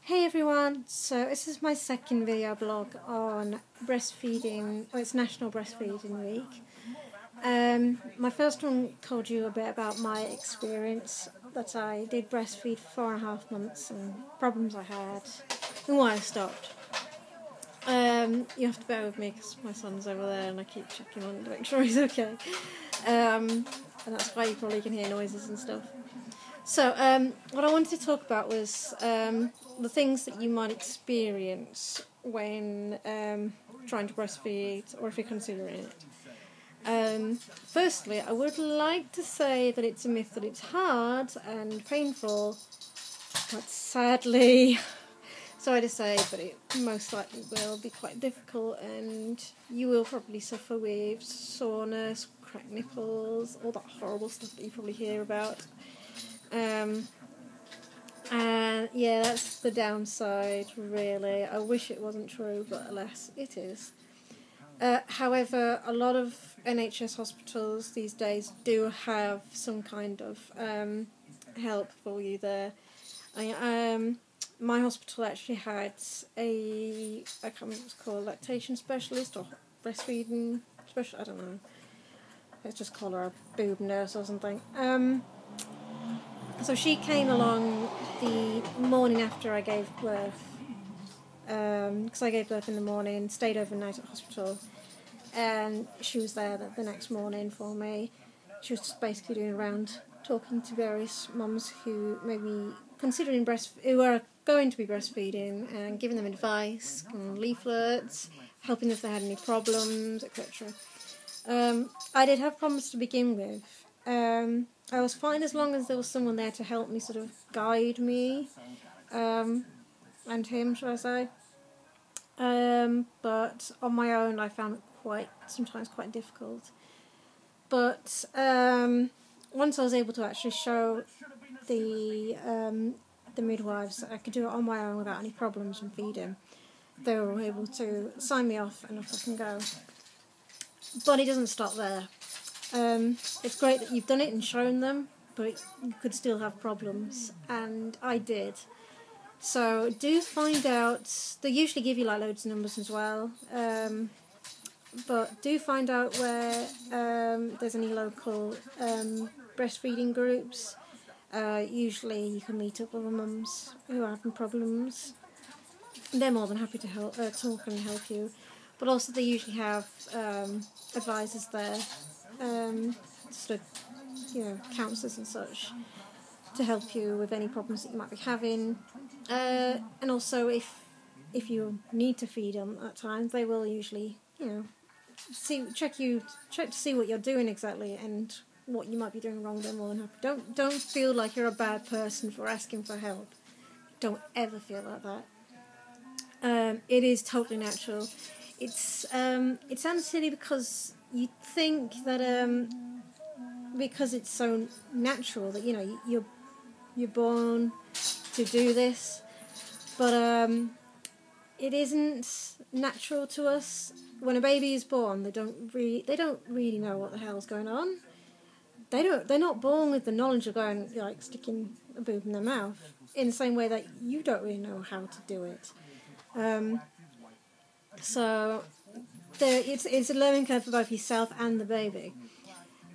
Hey everyone, so this is my second video blog on breastfeeding. It's National Breastfeeding Week. My first one told you a bit about my experience, that I did breastfeed for 4.5 months and problems I had and why I stopped. You have to bear with me because my son's over there and I keep checking on to make sure he's okay. And that's why you probably can hear noises and stuff. So, what I wanted to talk about was the things that you might experience when trying to breastfeed, or if you're considering it. Firstly, I would like to say that it's a myth that it's hard and painful, but sadly, sorry to say, but it most likely will be quite difficult, and you will probably suffer with soreness, cracked nipples, all that horrible stuff that you probably hear about. And yeah, that's the downside, really. I wish it wasn't true, but alas, it is. However, a lot of NHS hospitals these days do have some kind of help for you there. My hospital actually had I can't remember what it's called, lactation specialist or breastfeeding specialist, I don't know. Let's just call her a boob nurse or something. So she came along the morning after I gave birth, because I gave birth in the morning, stayed overnight at hospital, and she was there the next morning for me. She was just basically doing around, talking to various mums who may be considering who are going to be breastfeeding, and giving them advice and leaflets, helping if they had any problems, etc. I did have problems to begin with. I was fine as long as there was someone there to help me sort of guide me, and him, shall I say. But on my own I found it sometimes quite difficult. But once I was able to actually show the midwives that I could do it on my own without any problems and feed him, they were able to sign me off and off I can go. But it doesn't stop there. It's great that you've done it and shown them, but you could still have problems, and I did. So do find out. They usually give you like loads of numbers as well, but do find out where there's any local breastfeeding groups. Usually you can meet up with the mums who are having problems. They're more than happy to talk and help you, but also they usually have advisors there. Sort of, counsellors and such, to help you with any problems that you might be having. And also, if you need to feed them at times, they will usually, check to see what you're doing exactly and what you might be doing wrong. They're more than happy. Don't feel like you're a bad person for asking for help. Don't ever feel like that. It is totally natural. It sounds silly because you think that because it's so natural that you're born to do this, but it isn't natural to us. When a baby is born, they don't really know what the hell's going on. They're not born with the knowledge of going like sticking a boob in their mouth in the same way that you don't really know how to do it. So it's a learning curve for both yourself and the baby.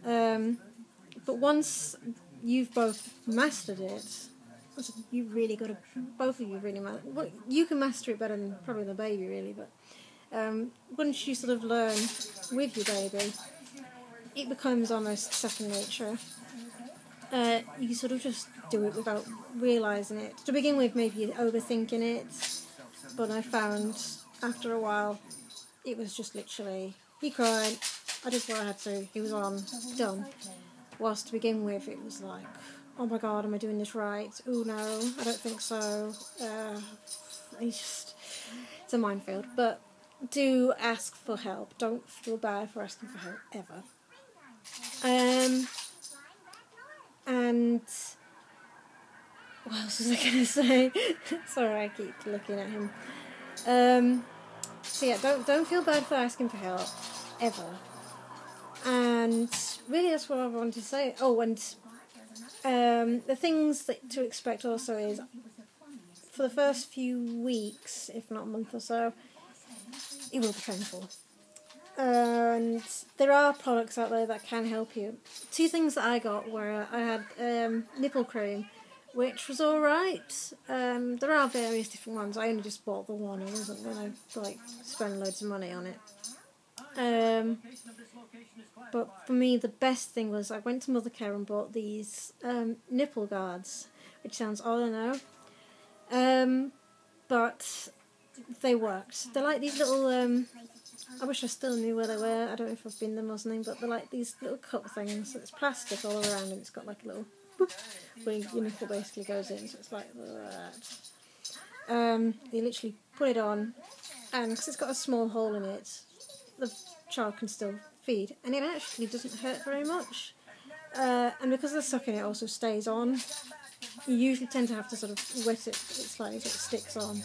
But once you've both mastered it, you've really got to, both of you really you can master it better than probably the baby really, but once you sort of learn with your baby, it becomes almost second nature. You sort of just do it without realising it. To begin with, maybe you're overthinking it, but I found after a while it was just literally, he cried, I did what I had to, he was on, done. Whilst to begin with it was like, oh my god, am I doing this right? Oh no, I don't think so. It's a minefield. But do ask for help. Don't feel bad for asking for help, ever. And what else was I going to say? Sorry, I keep looking at him. So yeah, don't feel bad for asking for help, ever. And really that's what I wanted to say. Oh, and the things to expect also is for the first few weeks, if not a month or so, it will be painful. And there are products out there that can help you. 2 things that I got were I had nipple cream, which was alright. There are various different ones. I only just bought the one. I wasn't going to like spend loads of money on it. But for me, the best thing was I went to Mothercare and bought these nipple guards, which sounds odd, I know. But they worked. They're like these little... I wish I still knew where they were. I don't know if I've been them or something, but they're like these little cup things. It's plastic all around, and it's got like a little where your nipple basically goes in. So it's like that. You literally put it on, and because it's got a small hole in it, the child can still feed, and it actually doesn't hurt very much. And because the sucking, it also stays on. You usually tend to have to sort of wet it. It's like it sticks on.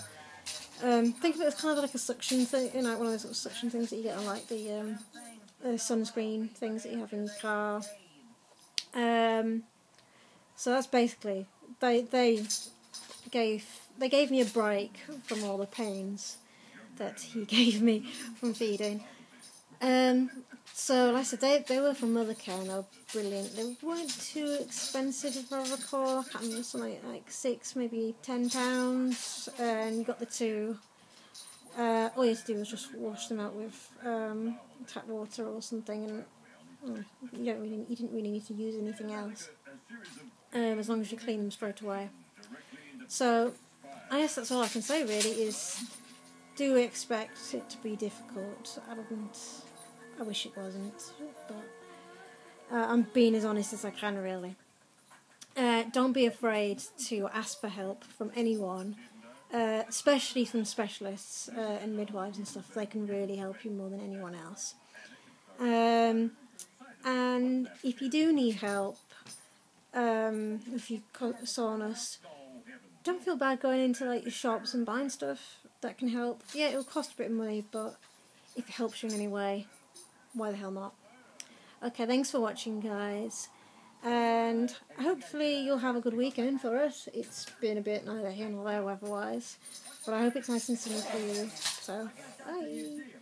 Think of it as kind of like a suction thing, you know, one of those sort of suction things that you get on like the sunscreen things that you have in your car. So that's basically they gave me a break from all the pains that he gave me from feeding. So like I said, they were from Mothercare and they were brilliant. They weren't too expensive if I recall. I can't remember, something like £6, maybe £10, and you got the 2. All you had to do was just wash them out with tap water or something, and you didn't really need to use anything else, as long as you clean them straight away. So I guess that's all I can say really, is do expect it to be difficult. I wish it wasn't, but I'm being as honest as I can really. Don't be afraid to ask for help from anyone, especially from specialists and midwives and stuff. They can really help you more than anyone else. And if you do need help, if you've got soreness, don't feel bad going into like your shops and buying stuff that can help. Yeah, it'll cost a bit of money, but if it helps you in any way, why the hell not? Okay, thanks for watching, guys, and hopefully you'll have a good weekend for it. It's been a bit neither here nor there weather-wise, but I hope it's nice and sunny for you. So, bye!